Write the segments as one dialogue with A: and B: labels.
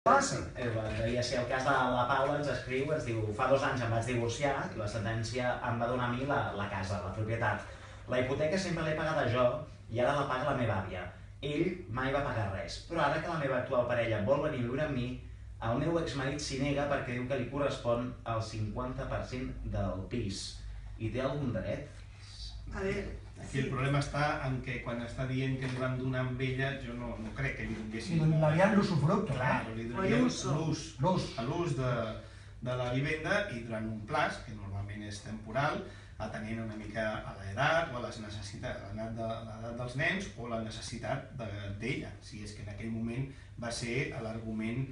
A: Devia ser el cas de la Paula, ens escriu, ens diu: fa 2 anys em vaig divorciar i la sentència em va donar a mi la casa, la propietat. La hipoteca sempre l'he pagada jo i ara la paga la meva àvia. Ell mai va pagar res, però ara que la meva actual parella vol venir a viure amb mi, el meu exmarit s'hi nega perquè diu que li correspon el 50% del pis. I té algun dret?
B: A ver,
C: aquí el problema està en que quan està dient que li van donar amb ella, jo no crec que li donguessin...
D: Li donarien l'usufructe,
C: clar, li donarien l'ús de la vivenda i durant un plaç, que normalment és temporal, atenent una mica a l'edat o a les necessitats, l'edat dels nens o la necessitat d'ella, si és que en aquell moment va ser l'argument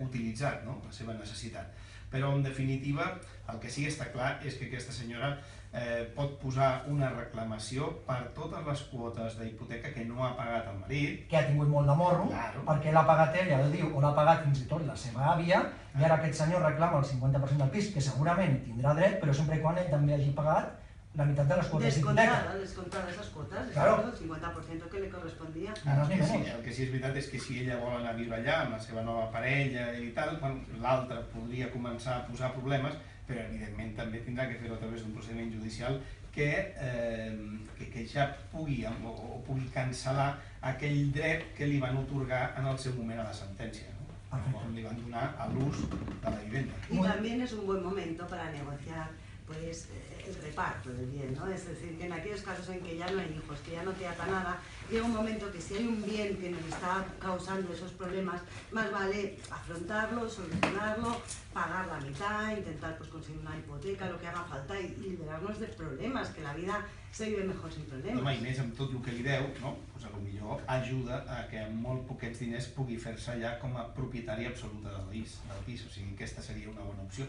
C: utilitzat, la seva necessitat. Però en definitiva el que sí que està clar és que aquesta senyora pot posar una reclamació per totes les quotes d'hipoteca que no ha pagat el marit.
D: Que ha tingut molt de morro, perquè l'ha pagat ella, o l'ha pagat fins i tot la seva àvia, i ara aquest senyor reclama el 50% del pis, que segurament tindrà dret, però sempre quan ell també hagi pagat la meitat de les quotes d'hipoteca.
B: Descontada esas cuotas,
D: el
B: 50% que le correspondía.
C: El que sí és veritat és que si ella vol anar a viure allà amb la seva nova parella i tal, l'altre podria començar a posar problemes, però evidentment també tindrà que fer-ho a través d'un procediment judicial que ja pugui cancel·lar aquell dret que li van atorgar en el seu moment a la sentència, quan li van donar a l'ús de la vivenda.
B: Y también es un buen momento para negociar el reparto del bien, ¿no? Es decir, que en aquellos casos en que ya no hay hijos, que ya no te ata nada, llega un momento que si hay un bien que nos está causando esos problemas, más vale afrontarlo, solucionarlo, pagar la mitad, intentar conseguir una hipoteca, lo que haga falta y liberarnos de problemas, que la vida se vive mejor sin problemas.
C: I més amb tot el que li deu, potser ajuda a que amb molt poquets diners pugui fer-se allà com a propietària absoluta del pis, o sigui, aquesta seria una bona opció.